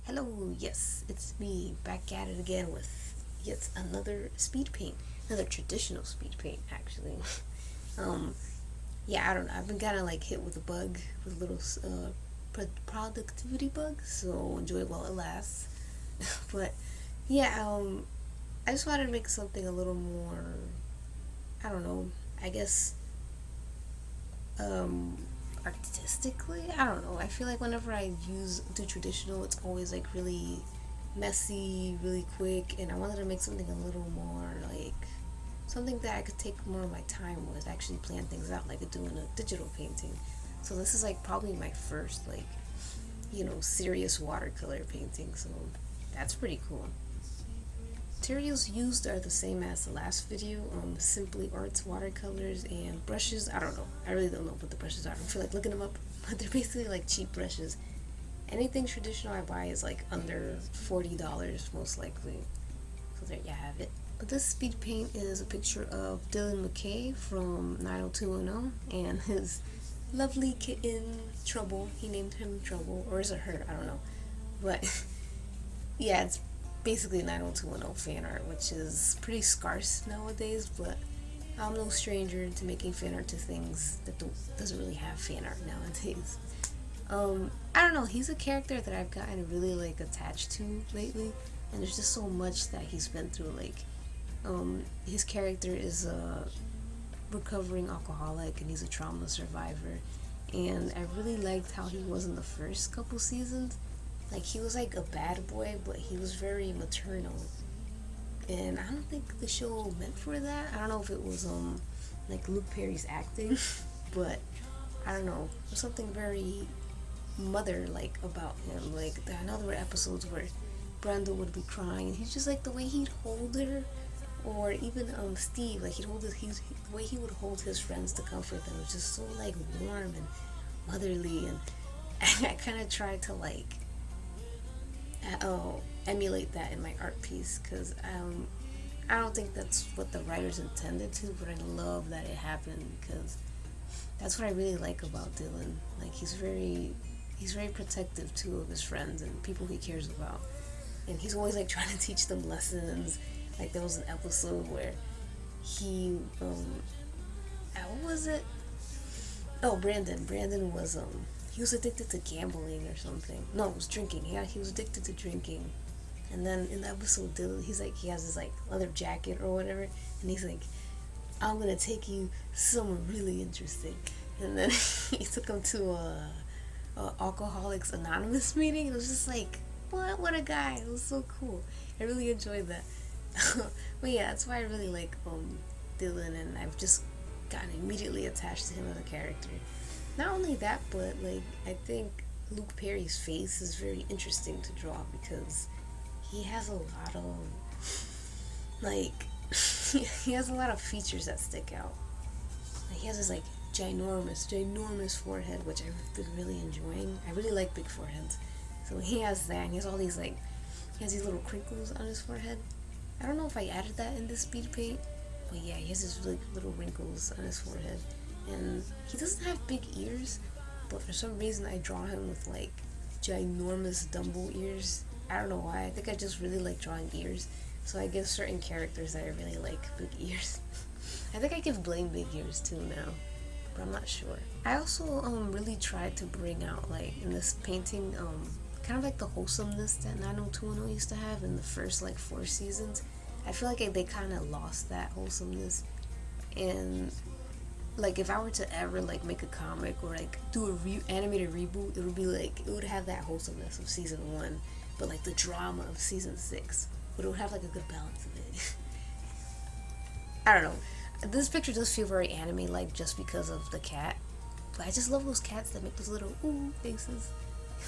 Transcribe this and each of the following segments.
Hello, yes, it's me back at it again with yet another speed paint, another traditional speed paint actually. um, yeah, I don't know. I've been kind of like hit with a bug, with a little productivity bug, so enjoy it while it lasts. But yeah, I just wanted to make something a little more. I don't know. I guess um artistically, I don't know, I feel like whenever I do traditional, it's always like really messy, really quick, and I wanted to make something a little more like something that I could take more of my time with, actually plan things out like I do in a digital painting. So this is like probably my first like serious watercolor painting, so that's pretty cool. Materials used are the same as the last video, Simply Arts watercolors and brushes. I don't know. I really don't know what the brushes are. I don't feel like looking them up, but they're basically like cheap brushes. Anything traditional I buy is like under $40 most likely. So there you have it. But this speed paint is a picture of Dylan McKay from 90210 and his lovely kitten Trouble. He named him Trouble, or is it her? I don't know. But yeah, it's basically 90210 fan art, which is pretty scarce nowadays, but I'm no stranger to making fan art to things that doesn't really have fan art nowadays. I don't know, he's a character that I've gotten really like attached to lately, and there's just so much that he's been through. Like, his character is a recovering alcoholic and he's a trauma survivor, and I really liked how he was in the first couple seasons. Like, he was like a bad boy, but he was very maternal. And I don't think the show meant for that. I don't know if it was like Luke Perry's acting, but I don't know. There's something very mother like about him. Like, I know there were episodes where Brenda would be crying. He's just like the way he'd hold her, or even Steve, like the way he would hold his friends to comfort them was just so like warm and motherly, and I kind of tried to like emulate that in my art piece, because I don't think that's what the writers intended to, but I love that it happened because that's what I really like about Dylan. Like, he's very protective too of his friends and people he cares about, and he's always like trying to teach them lessons. Like, there was an episode where he what was it? Oh, Brandon was he was addicted to gambling or something. No, it was drinking. Yeah, he was addicted to drinking. And then in the episode, Dylan, he's like, he has this like leather jacket or whatever, and he's like, I'm gonna take you somewhere really interesting. And then he took him to a Alcoholics Anonymous meeting. It was just like, what a guy. It was so cool. I really enjoyed that. But yeah, that's why I really like Dylan, and I've just gotten immediately attached to him as a character. Not only that, but like, I think Luke Perry's face is very interesting to draw because he has a lot of like he has a lot of features that stick out. Like, he has this like ginormous forehead, which I've been really enjoying. I really like big foreheads. So he has that, and he has all these like, he has these little crinkles on his forehead. I don't know if I added that in the speed paint, but yeah, he has these really little wrinkles on his forehead. And he doesn't have big ears, but for some reason I draw him with like ginormous Dumbo ears. I don't know why. I think I just really like drawing ears. So I give certain characters that I really like big ears. I think I give Blaine big ears too now, but I'm not sure. I also really tried to bring out, like, in this painting, kind of like the wholesomeness that 90210 used to have in the first like 4 seasons. I feel like they kind of lost that wholesomeness, and like, if I were to ever like make a comic or like do a animated reboot, it would be like, it would have that wholesomeness of season 1, but like the drama of season 6, but it would have like a good balance of it. I don't know. This picture does feel very anime like just because of the cat, but I just love those cats that make those little ooh faces.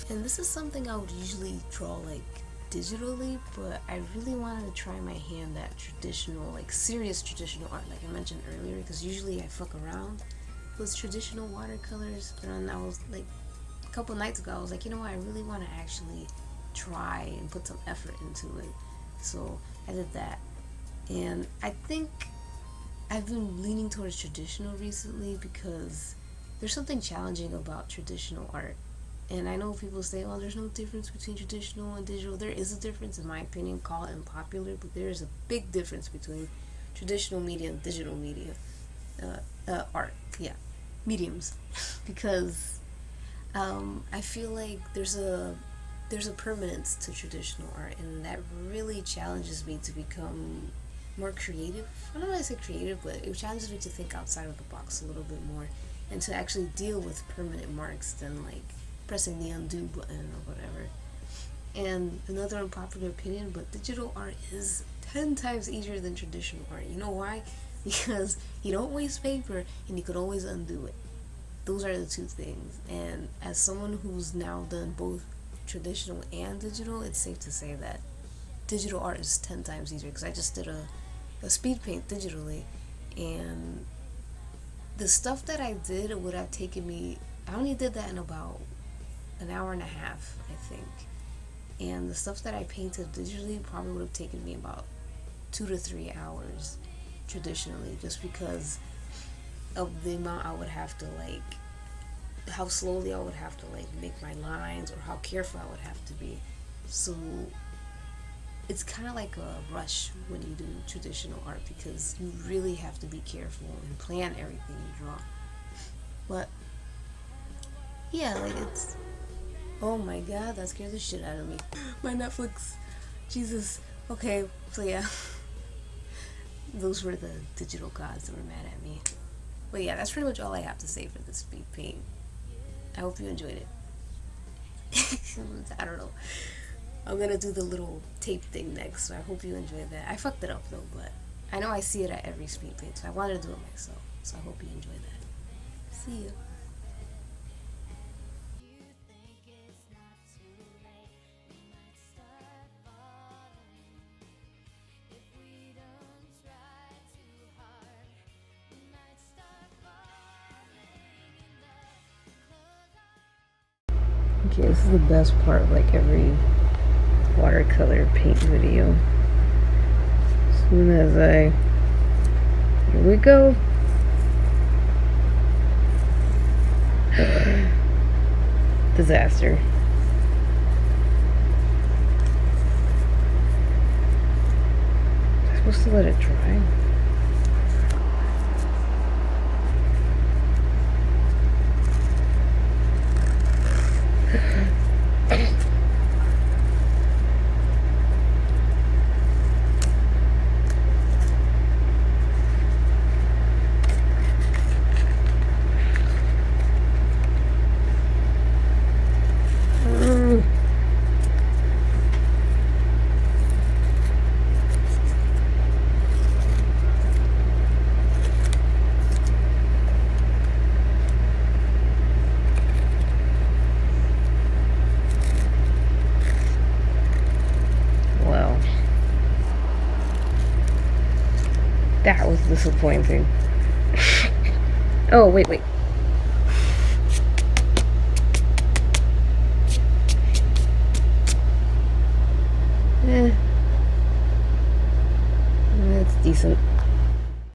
And this is something I would usually draw like digitally, but I really wanted to try my hand at traditional, like serious traditional art, like I mentioned earlier, because usually I fuck around with traditional watercolors. But then I was like, a couple nights ago, I was like, you know what, I really want to actually try and put some effort into it. So I did that, and I think I've been leaning towards traditional recently because there's something challenging about traditional art. And I know people say, oh, there's no difference between traditional and digital. There is a difference, in my opinion. Call it unpopular, but there is a big difference between traditional media and digital media. Art, yeah, mediums. Because I feel like there's a permanence to traditional art, and that really challenges me to become more creative. I don't want to say creative, but it challenges me to think outside of the box a little bit more, and to actually deal with permanent marks than like pressing the undo button or whatever. And another unpopular opinion, but digital art is 10 times easier than traditional art. You know why? Because you don't waste paper and you could always undo it. Those are the two things. And as someone who's now done both traditional and digital, it's safe to say that digital art is 10 times easier, because I just did a speed paint digitally, and the stuff that I did would have taken me, I only did that in about an hour and a half, I think. And the stuff that I painted digitally probably would have taken me about 2 to 3 hours traditionally, just because of the amount I would have to like, how slowly I would have to like make my lines, or how careful I would have to be. So it's kind of like a rush when you do traditional art, because you really have to be careful and plan everything you draw. But yeah, like it's, oh my god, that scared the shit out of me. My Netflix, Jesus. Okay, so yeah, those were the digital gods that were mad at me. But yeah, that's pretty much all I have to say for this speed paint. I hope you enjoyed it. I don't know. I'm gonna do the little tape thing next, so I hope you enjoyed that. I fucked it up though, but I know I see it at every speed paint, so I wanted to do it myself. So I hope you enjoyed that. See ya. Okay, this is the best part of like every watercolor paint video. As soon as here we go. Disaster. Am I supposed to let it dry? That was disappointing. Oh, wait. It's decent.